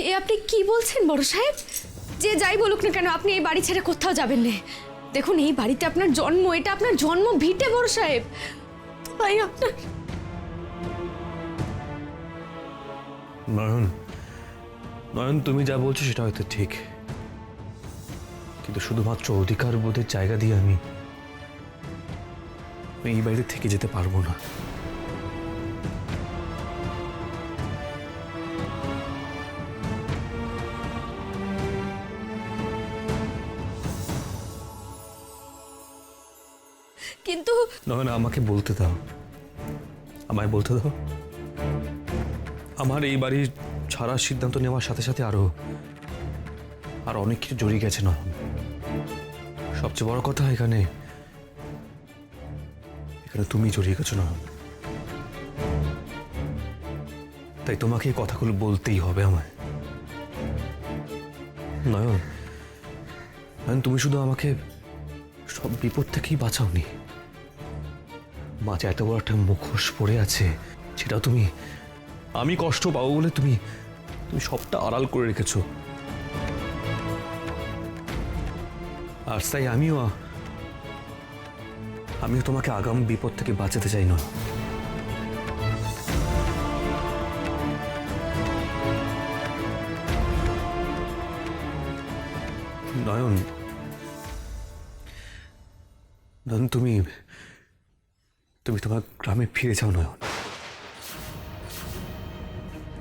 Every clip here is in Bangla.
এ আপনি কি বলছেন বড় সাহেব? যে যাই বলুক না কেন, আপনি এই বাড়ি ছেড়ে কোথাও যাবেন না। দেখুন, এই বাড়িতে আপনার জন্ম, এটা আপনার জন্ম ভিটে বড় সাহেব। তাই আপনার নয়ন, নয়ন, তুমি যা বলছো সেটা হয়তো ঠিক, কিন্তু শুধুমাত্র অধিকার বোধের জায়গা দিয়ে আমি এই বাড়িতে থেকে যেতে পারবো না। কিন্তু নয়ন, আমাকে বলতে দাও, আমায় বলতে দাও। আমার এই বাড়ির ছাড়ার সিদ্ধান্ত নেওয়ার সাথে সাথে আর অনেক কিছু জড়িয়ে গেছে। নয়ন, সবচেয়ে বড় কথা এখানে তুমি জড়িয়ে গেছো নয়ন। তাই তোমাকে এই কথাগুলো বলতেই হবে আমায়। নয়ন, নয়ন, তুমি শুধু আমাকে সব বিপদ থেকেই বাঁচাওনি, মাঝে এত বড় একটা মুখোশ পড়ে আছে, সেটা তুমি আমি কষ্ট পাবো বলে তুমি সবটা আড়াল করে রেখেছো। আর তাই আমিও তোমাকে আগামী বিপদ থেকে বাঁচাতে চাই না। নয়ন, নয়ন, তুমি তোমার গ্রামে ফিরে যাও। নয়ন,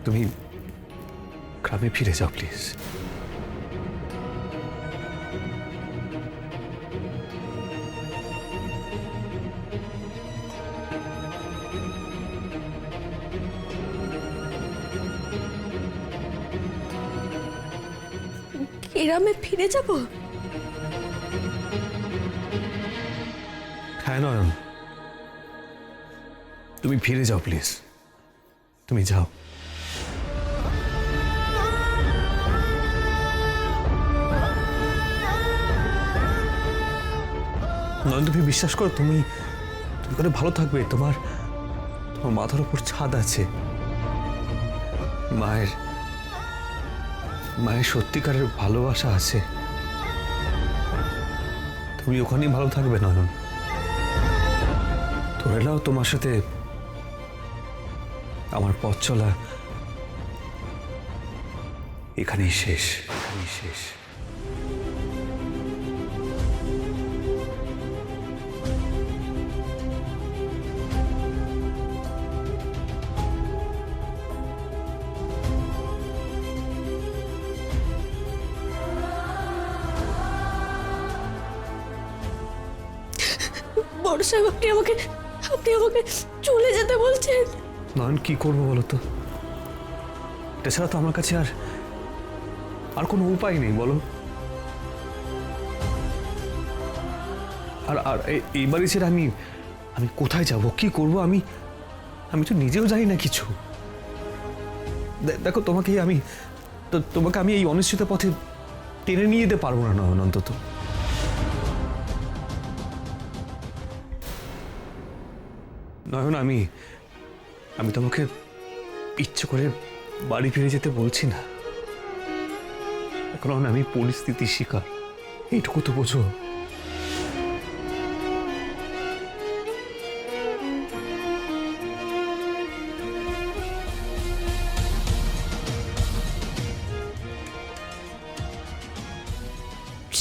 তুমি গ্রামে ফিরে যাও প্লিজ। গ্রামে ফিরে যাব? হ্যাঁ নয়ন, তুমি ফিরে যাও প্লিজ, তুমি যাও। নয়ন, তুমি বিশ্বাস করো, তুমি করে ভালো থাকবে। তোমার মাথার উপর ছাদ আছে, মায়ের সত্যিকারের ভালোবাসা আছে, তুমি ওখানেই ভালো থাকবে। নয়ন, ধরে নাও তোমার সাথে আমার পথ চলা এখানেই শেষ, এখানেই শেষ। বড় সাহেব, আপনি আমাকে চলে যেতে বলছেন? নয়ন, কি করবো বলো তো? এছাড়া তো আমার কাছে আর কোনো উপায় নেই, বলো। আর এই বাড়ি ছেড়ে আমি কোথায় যাব, কি করব? আমি তো নিজেও জানি না কিছু। দেখো, তোমাকে আমি এই অনিশ্চিত পথে টেনে নিয়ে যেতে পারবো না নয়ন, অন্তত। নয়ন, আমি তোমাকে ইচ্ছে করে বাড়ি ফিরে যেতে বলছি না, কারণ আমি পরিস্থিতির শিকার, এইটুকু তো বোঝো।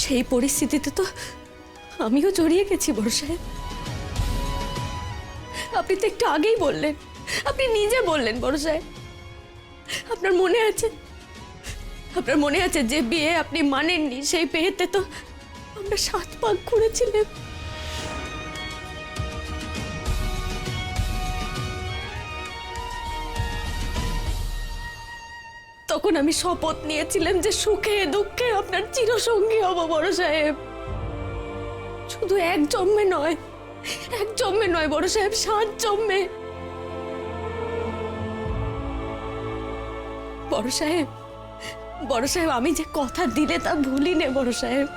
সেই পরিস্থিতিতে তো আমিও জড়িয়ে গেছি বড় সাহেব। আপনি তো একটু আগেই বললেন, আপনি নিজে বললেন বড় সাহেব, আপনার মনে আছে যে বিয়ে আপনি মানেননি, সেই বিয়েতে তো আমরা 7 পাক ঘুরেছিলাম। তখন আমি শপথ নিয়েছিলাম যে সুখে দুঃখে আপনার চিরসঙ্গী হব বড় সাহেব। শুধু এক জন্মে নয় বড় সাহেব, 7 জন্মে। বড় সাহেব, আমি যে কথা দিলে তা ভুলি নে বড় সাহেব।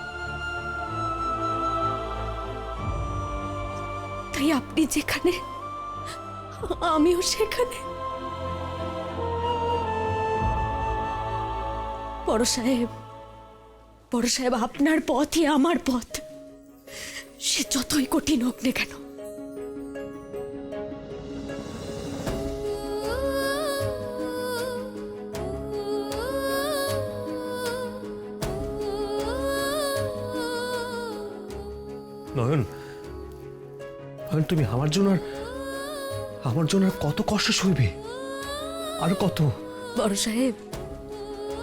তাই আপনি যেখানে, আমিও সেখানে। বড় সাহেব, বড় সাহেব, আপনার পথই আমার পথ, সে যতই কঠিন হোক না কেন। নয়ন, নয়ন, তুমি আমার জন্য আর কত কষ্ট সইবে, আর কত? বড় সাহেব,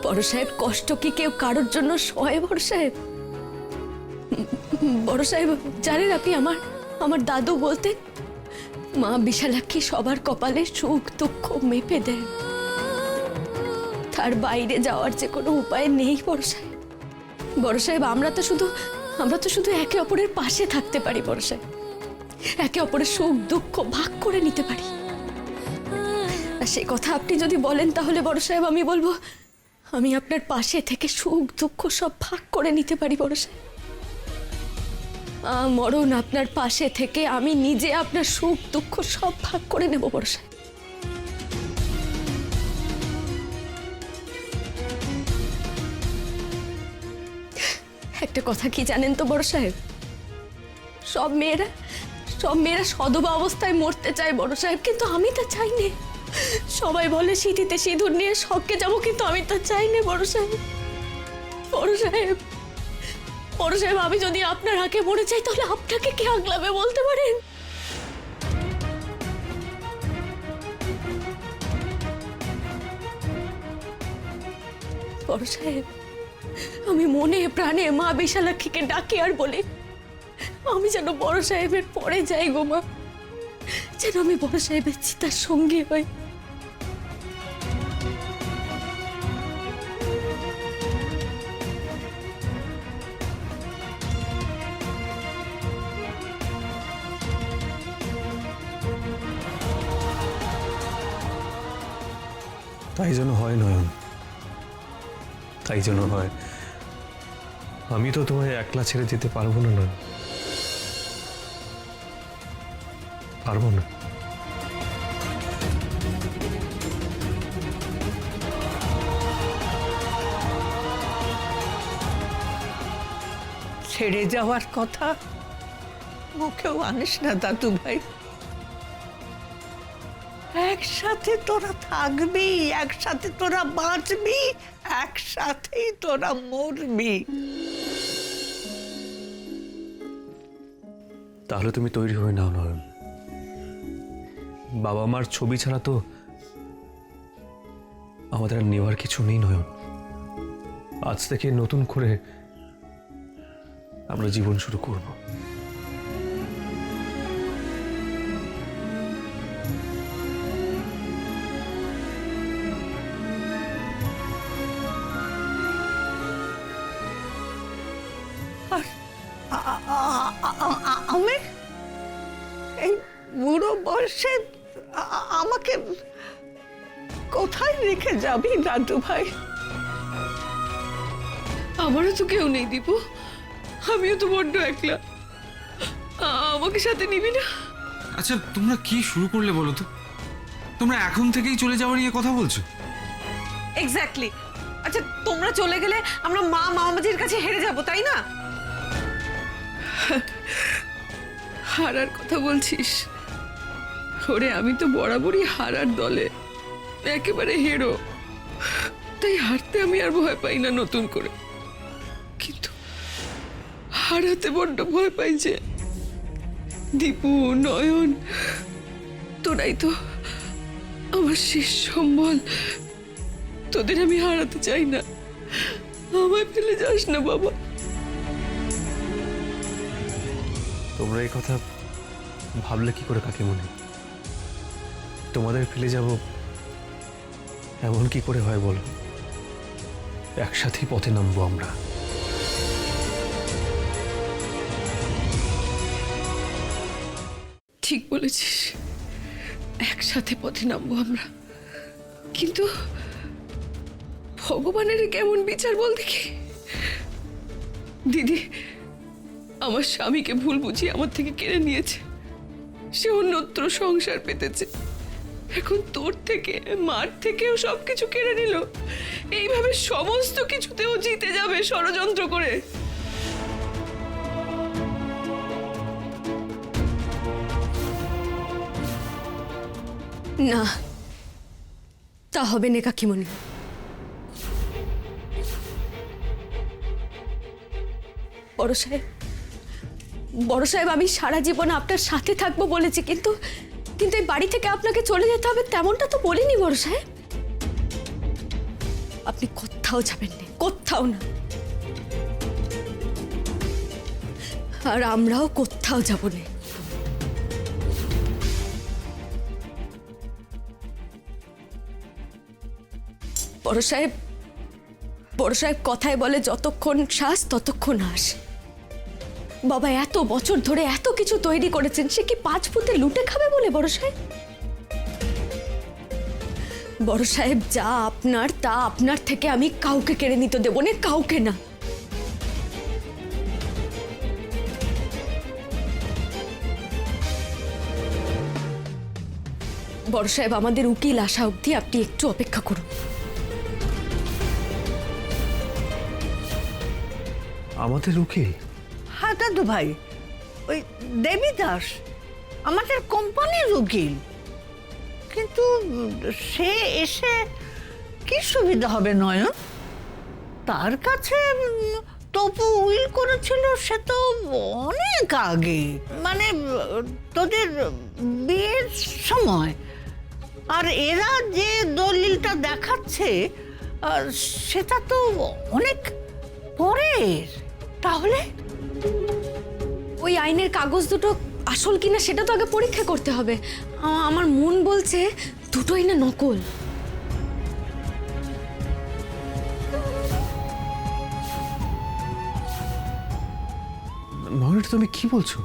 বড় সাহেব, কষ্ট কি কেউ কারোর জন্য সয় বড় সাহেব? বড় সাহেব, জানেন আপনি, আমার দাদু বলতেন, মা বিশালাক্ষী সবার কপালে সুখ দুঃখ মেপে দেন, তার বাইরে যাওয়ার যে কোনো উপায় নেই বড় সাহেব। বড় সাহেব, আমরা তো শুধু একে অপরের পাশে থাকতে পারি বড় সাহেব, একে অপরের সুখ দুঃখ ভাগ করে নিতে পারি। আর সে কথা আপনি যদি বলেন তাহলে বড় সাহেব আমি বলবো, আমি আপনার পাশে থেকে সুখ দুঃখ সব ভাগ করে নিতে পারি বড় সাহেব। মরণ আপনার পাশে থেকে আমি নিজে আপনার সুখ দুঃখ সব ভাগ করে নেব বড় সাহেব। একটা কথা কি জানেন তো বড় সাহেব, সব মেয়েরা সদবা অবস্থায় মরতে চায় বড় সাহেব, কিন্তু আমি তা চাই না। সবাই বলে সিঁথিতে সিঁদুর নিয়ে স্বর্গে যাবো, কিন্তু আমি তা চাই না বড় সাহেব। বড় সাহেব, বড় সাহেব, আমি যদি আপনার আগে মরে যাই তাহলে আপনাকে কে আগলাবে বলতে পারেন? বড় সাহেব, আমি মনে প্রাণে মা বিশালাক্ষীকে ডাকি আর বলি, আমি যেন বড় সাহেবের পরে যাই গো মা, যেন আমি বড় সাহেবের চিতার সঙ্গী হই। তাই যেন হয় নয়ন, তাই যেন হয়। আমি তো তোমায় একলা ছেড়ে যেতে পারবো না নয়ন, পারবো না। ছেড়ে যাওয়ার কথা মুখেও আনিস না দাদু ভাই। একসাথে তোরা থাকবি, একসাথে তোরা বাঁচবি, একসাথেই তোরা মরবি। তাহলে তুমি তৈরি হয়ে নাও নয়ন। বাবা মার ছবি ছাড়া তো আমাদের আর নেওয়ার কিছু নেই নয়ন। আজ থেকে নতুন করে আমরা জীবন শুরু করব। আমি এই বুড়ো বয়সে আমাকে কোথায় রেখে যাবি দাদু ভাই? আমারও তো কেউ নেই দীপু, আমিও তো বড্ড একলা, আমাকে সাথে নিবি না? আচ্ছা, তোমরা কি শুরু করলে বলো তো? তোমরা এখন থেকেই চলে যাওয়া নিয়ে কথা বলছো? এক্স্যাক্টলি। আচ্ছা, তোমরা চলে গেলে আমরা মামাজির কাছে হেরে যাব, তাই না? হারার কথা বলছিস? ওরে, আমি তো বরাবরই হারার দলে, একেবারে হেরো, তাই হারতে আমি আর ভয় পাই না নতুন করে, কিন্তু হারাতে বড্ড ভয় পাই যে। দীপু, নয়ন, তোরাই তো আমার শেষ সম্বল, তোদের আমি হারাতে চাই না, আমায় ফেলে যাস না বাবা। তোমরা এই কথা ভাবলে কি করে কাকিমণি? তোমাদের ফেলে যাব এমন কি করে হয় বলো? একসাথেই পথে নামবো আমরা। ঠিক বলেছিস, একসাথে পথে নামবো আমরা, কিন্তু ভগবানের কেমন বিচার বল দেখি। দিদি আমার স্বামীকে ভুল বুঝিয়ে আমার থেকে কেড়ে নিয়েছে, সে অন্যত্র সংসার পেতেছে, এখন তোর থেকে মার থেকেও সবকিছু কেড়ে নিল। এইভাবে সমস্ত কিছুতেও জিতে যাবে ষড়যন্ত্র করে। না, তা হবে না কাকিমণি। বড় সাহেব, বড় সাহেব, আমি সারা জীবন আপনার সাথে থাকবো বলেছি, কিন্তু কিন্তু এই বাড়ি থেকে আপনাকে চলে যেতে হবে তেমনটা তো বলিনি বড় সাহেব। আপনি কোথাও যাবেন না, কোথাও না। আর আমরাও কোথাও যাব না। বড় সাহেব, বড় সাহেব কথায় বলে যতক্ষণ শ্বাস ততক্ষণ আস। বাবা এত বছর ধরে এত কিছু তৈরি করেছেন, সে কি 5 ফুটে লুটে খাবে বলে বড় সাহেব? বড় সাহেব, যা আপনার তা আপনার থেকে আমি কাউকে কেড়ে নিতে দেব না, কাউকে না। বড় সাহেব, আমাদের উকিল আসা অবধি আপনি একটু অপেক্ষা করুন। আমাদের উকিল? হ্যাঁ দাদু ভাই, ওই দেবীদাস আমাদের কোম্পানির উকিল। কিন্তু সে এসে কি সুবিধা হবে নয়ন? তার কাছে তপু উইল করেছিল সে তো অনেক আগে, মানে তোদের বিয়ের সময়। আর এরা যে দলিলটা দেখাচ্ছে সেটা তো অনেক পরের। তাহলে ওই আইনের কাগজ দুটো আসল কিনা সেটা তো আগে পরীক্ষা করতে হবে। আমার মন বলছে দুটোই না নকল। নয়ন, তুমি কি বলছো?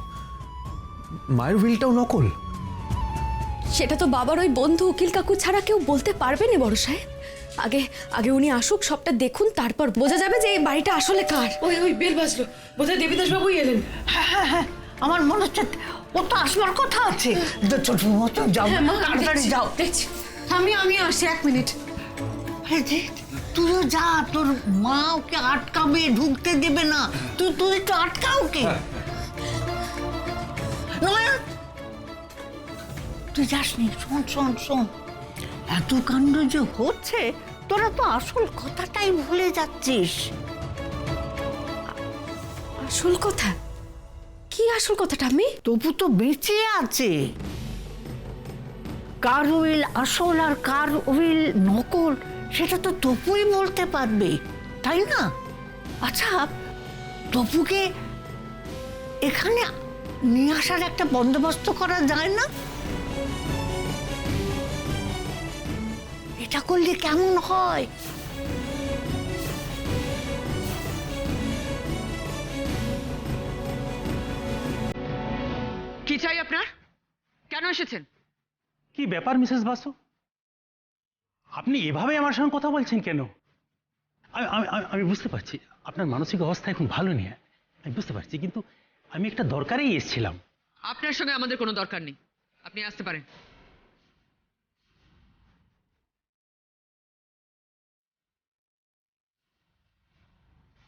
মায়ের উইলটাও নকল? সেটা তো বাবার ওই বন্ধু উকিল কাকু ছাড়া কেউ বলতে পারবে না বড় সাহেব। আগে আগে উনি আসুক, সবটা দেখুন, তারপর বোঝা যাবে যে এই বাড়িটা আসলে কার। ওই ওই বেল বাজলো, বোধহয় দেবীদাস বাবুই এলেন। হ্যাঁ হ্যাঁ হ্যাঁ, আমার মনে হচ্ছে ও তো আসবার কথা আছে। ছোট মতো যাও, তাড়াতাড়ি যাও। দেখছি। আমি আসি, 1 মিনিট। তুইও যা, তোর মা ওকে আটকাবে, ঢুকতে দেবে না। তুই একটু আটকা ওকে। নয়ন, তুই যাসনি। শোন শোন শোন, এত কাণ্ড যে হচ্ছে তোরা তো আসল কথাটাই ভুলে যাচ্ছিস। আসল কথা? কি আসল কথাটা? আমি তবু তো বেঁচে আছে। কার উইল আসল আর কার উইল নকল সেটা তো তপুই বলতে পারবে, তাই না? আচ্ছা, তপুকে এখানে নিয়ে আসার একটা বন্দোবস্ত করা যায় না? এটা করলে কেমন হয়? কি চাই আপনার? কেন এসেছেন? কি ব্যাপার মিসেস বাসু, আপনি এভাবে আমার সঙ্গে কথা বলছেন কেন? আমি বুঝতে পারছি আপনার মানসিক অবস্থা এখন ভালো নেই, আমি বুঝতে পারছি, কিন্তু আমি একটা দরকারেই এসেছিলাম। আপনার সঙ্গে আমাদের কোনো দরকার নেই, আপনি আসতে পারেন।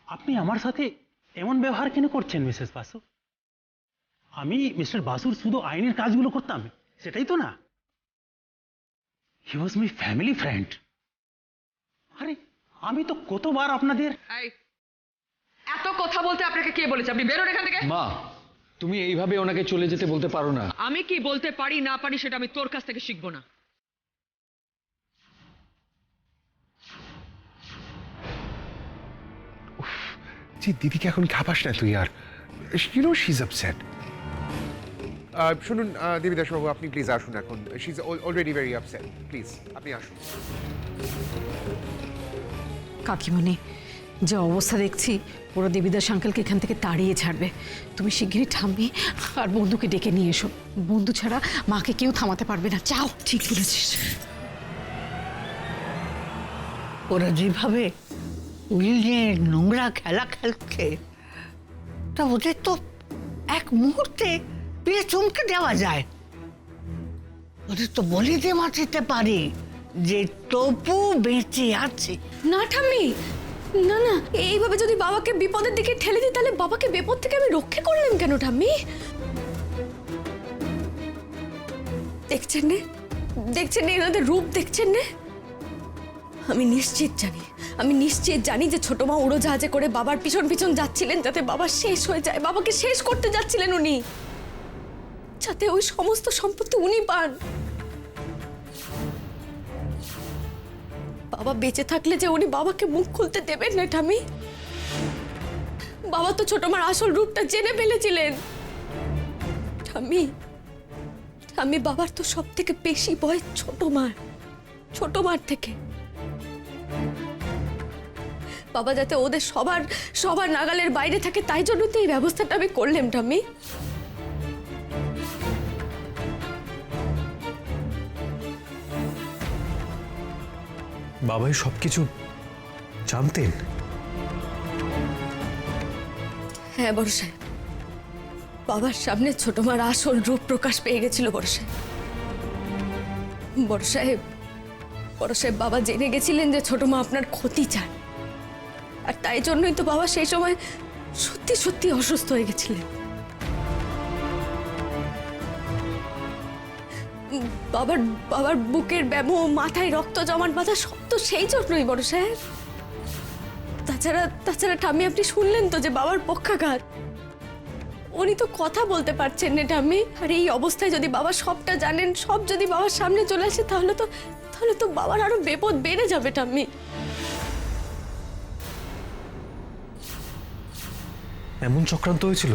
আপনি আমার সাথে এমন ব্যবহার কেন করছেন মিসেস বাসু? আমি মিস্টার বাসুর শুধু আইনের কাজগুলো করতাম, সেটাই তো না। হি ওয়াজ মাই ফ্যামিলি ফ্রেন্ড। আরে আমি তো কতবার আপনাদের... এত কথা বলতে আপনাকে কে বলেছে? আপনি বেরোন এখান থেকে। মা, তুমি এইভাবে ওনাকে চলে যেতে বলতে পারো না। আমি কি বলতে পারি না পারি সেটা আমি তোর কাছ থেকে শিখবো না। জি দিদিকে এখন খাপাস না তুই আর। You know she is upset. শুনুন দেবীদাস বাবু, আপনি প্লিজ আসুন এখন। She is already very upset. Please আপনি আসুন। কাকিমণি, যে অবস্থা দেখছি পুরো দেবীদাস আঙ্কেলকে এখান থেকে তাড়িয়ে ছাড়বে। তুমি শিগগিরই থামবে আর বন্ধুকে ডেকে নিয়ে এসো। বন্ধু ছাড়া মাকে কেউ থামাতে পারবে না। যাও। ঠিক বলেছিস। ওরা যেভাবে উইল নিয়ে নোংরা খেলা খেলছে, তা ওদের তো এক মুহূর্তে পিলে চমকে দেওয়া যায়। ওদের তো বলে দেওয়া যেতে পারে যে তপু বেঁচে আছে। না ঠাম্মি, না না, এইভাবে যদি বাবাকে বিপদের দিকে ঠেলে দিই তাহলে বাবাকে বিপদ থেকে আমি রক্ষা করলাম কেন ঠাম্মি? দেখছেন না, দেখছেন না এনাদের রূপ দেখছেন না? আমি নিশ্চিত জানি যে ছোট মা উড়োজাহাজে করে বাবার পিছন পিছন যাচ্ছিলেন যাতে বাবা শেষ হয়ে যায়, বাবাকে শেষ করতে যাচ্ছিলেন উনি, যাতে ওই সমস্ত সম্পত্তি উনি পান। বাবা বেঁচে থাকলে যে উনি বাবাকে মুখ খুলতে দেবেন না ঠামি। বাবা তো ছোট মার আসল রূপটা জেনে ফেলেছিলেন ঠামি। ঠামি, বাবার তো সব থেকে বেশি ভয় ছোট মার থেকে। বাবা যাতে ওদের সবার নাগালের বাইরে থাকে তাই জন্য তো এই ব্যবস্থাটা আমি করলাম ঠামি। বাবাই সবকিছু জানতেন? হ্যাঁ বড় সাহেব, বাবার সামনে ছোট মার আসল রূপ প্রকাশ পেয়ে গেছিল বড় সাহেব। বড় সাহেব, বাবা জেনে গেছিলেন যে ছোট মা আপনার ক্ষতি চান, আর তাই জন্যই তো বাবা সেই সময় সত্যি সত্যি অসুস্থ হয়ে গেছিলেন। বাবার বুকের ব্যামো, মাথায় রক্ত জমাট বাঁধা সব তো সেই জন্যই বড় সাহেব। তাছাড়া ঠাম্মি, আপনি শুনলেন তো যে বাবার পক্ষাঘাত, উনি তো কথা বলতে পারছেন না ঠাম্মি। আর এই অবস্থায় যদি বাবা সবটা জানেন, সব যদি বাবার সামনে চলে আসে তাহলে তো বাবার আরো বিপদ বেড়ে যাবে ঠাম্মি। এমন চক্রান্ত হয়েছিল?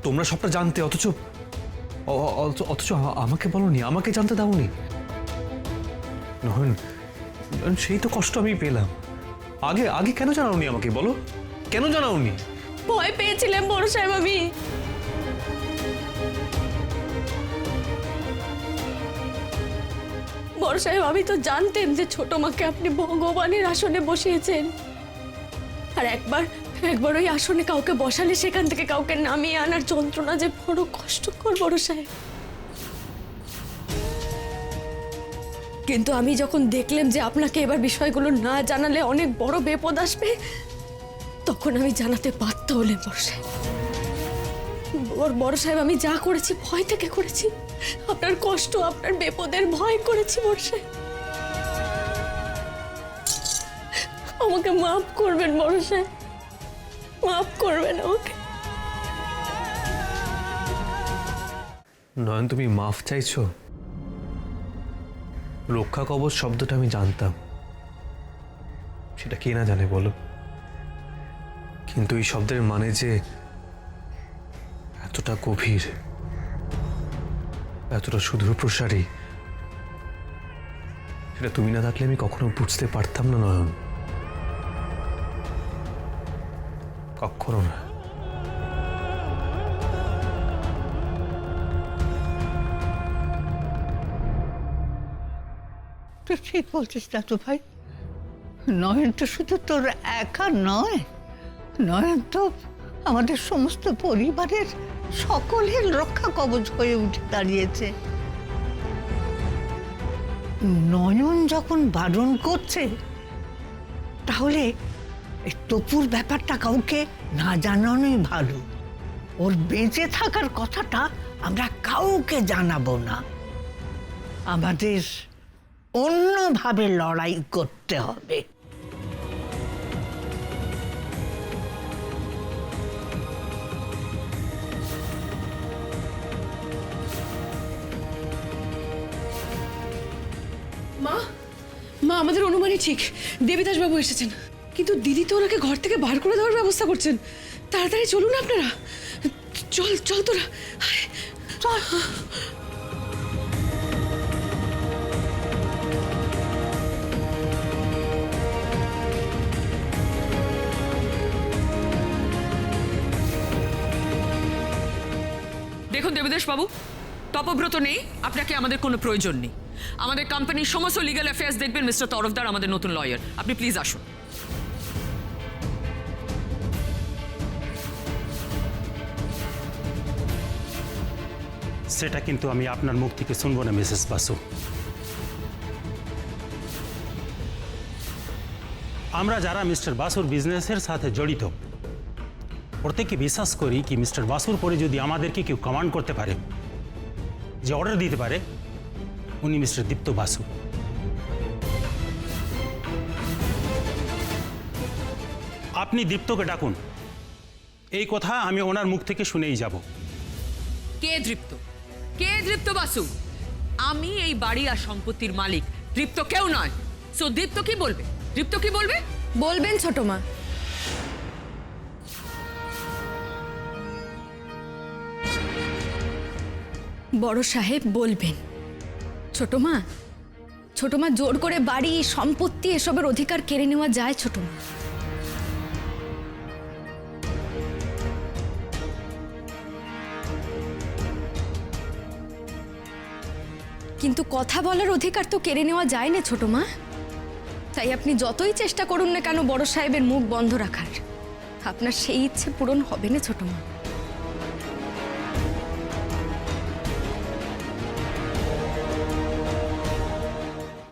তোমরা সবটা জানতে, অথচ আমাকে বলোনি, আমাকে জানতে দাওনি। নয়ন, সেই তো কষ্ট আমি পেলাম। আগে কেন জানাওনি আমাকে? বলো, কেন জানাওনি? ভয় পেয়েছিলাম বড় সাহেব আমি। বড় সাহেব, আমি তো জানতেন যে ছোট মাকে আপনি ভগবানের আসনে বসিয়েছেন, আর একবার ওই আসনে কাউকে বসালে সেখান থেকে কাউকে নামিয়ে আনার যন্ত্রণা যে বড় কষ্টকর বড় সাহেব। কিন্তু আমি যখন দেখলাম যে আপনাকে এবার বিষয়গুলো না জানালে অনেক বড় বিপদ আসবে, তখন আমি জানাতে বাধ্য হলাম বড় সাহেব। বড় সাহেব, আমি যা করেছি ভয় থেকে করেছি, আপনার কষ্ট, আপনার বিপদের ভয় করেছি বড় সাহেব। আমাকে মাফ করবেন বড় সাহেব, মাফ করবেন আমাকে। নয়ন, তুমি মাফ চাইছো? রক্ষা কবচ শব্দটা আমি জানতাম, সেটা কে না জানে বলো, কিন্তু এই শব্দের মানে যে এতটা গভীর, এতটা সুদূর প্রসারী, সেটা তুমি না থাকলে আমি কখনো বুঝতে পারতাম না নয়ন, কখনো না। তুই ঠিক বলছিস দাদু ভাই। নয়ন তো শুধু তোর একা নয়, নয়ন তো আমাদের সমস্ত পরিবারের সকলের রক্ষা কবচ হয়ে উঠে দাঁড়িয়েছে। নয়ন যখন বারণ করছে, তাহলে এই তপুর ব্যাপারটা কাউকে না জানানোই ভালো। ওর বেঁচে থাকার কথাটা আমরা কাউকে জানাবো না। আমাদের অন্যভাবে লড়াই করতে হবে। মা, আমাদের অনুমানই ঠিক, দেবীদাস বাবু এসেছেন, কিন্তু দিদি তো ওনাকে ঘর থেকে বার করে দেওয়ার ব্যবস্থা করছেন। তাড়াতাড়ি চলুন আপনারা, চল তোরা চল। দেখুন দেবীদাস বাবু, তপব্রত নেই, আপনাকে আমাদের কোনো প্রয়োজন নেই। আমাদের কোম্পানির সমস্ত লিগ্যাল অ্যাফেয়ার্স দেখবেন মিস্টার তরফদার, আমাদের নতুন লয়ার। আপনি প্লিজ আসুন। সেটা কিন্তু আমি আপনার মুখ থেকে শুনবো না মিসেস বাসু। আমরা যারা মিস্টার বাসুর বিজনেসের সাথে জড়িত প্রত্যেকে বিশ্বাস করি কি মিস্টার বাসুর পরে যদি আমাদেরকে কেউ কমান্ড করতে পারে, যে অর্ডার দিতে পারে, উনি মিস্টার দীপ্ত বাসু। আপনি দীপ্তকে ডাকুন, এই কথা আমি ওনার মুখ থেকে শুনেই যাব। কে দীপ্ত? কে দীপ্ত বাসু? আমি এই বাড়ি আর সম্পত্তির মালিক, দীপ্ত কেউ নয়। সো দীপ্ত কি বলবে? দীপ্ত কি বলবে? বলবেন ছোট মা। বড় সাহেব বলবেন। ছোট মা, ছোট মা, জোর করে বাড়ি সম্পত্তি এসবের অধিকার কেড়ে নেওয়া যায় ছোট মা? কিন্তু কথা বলার অধিকার তো কেড়ে নেওয়া যায় না ছোট মা। তাই আপনি যতই চেষ্টা করুন না কেন বড় সাহেবের মুখ বন্ধ রাখার, আপনার সেই ইচ্ছে পূরণ হবে না ছোট মা।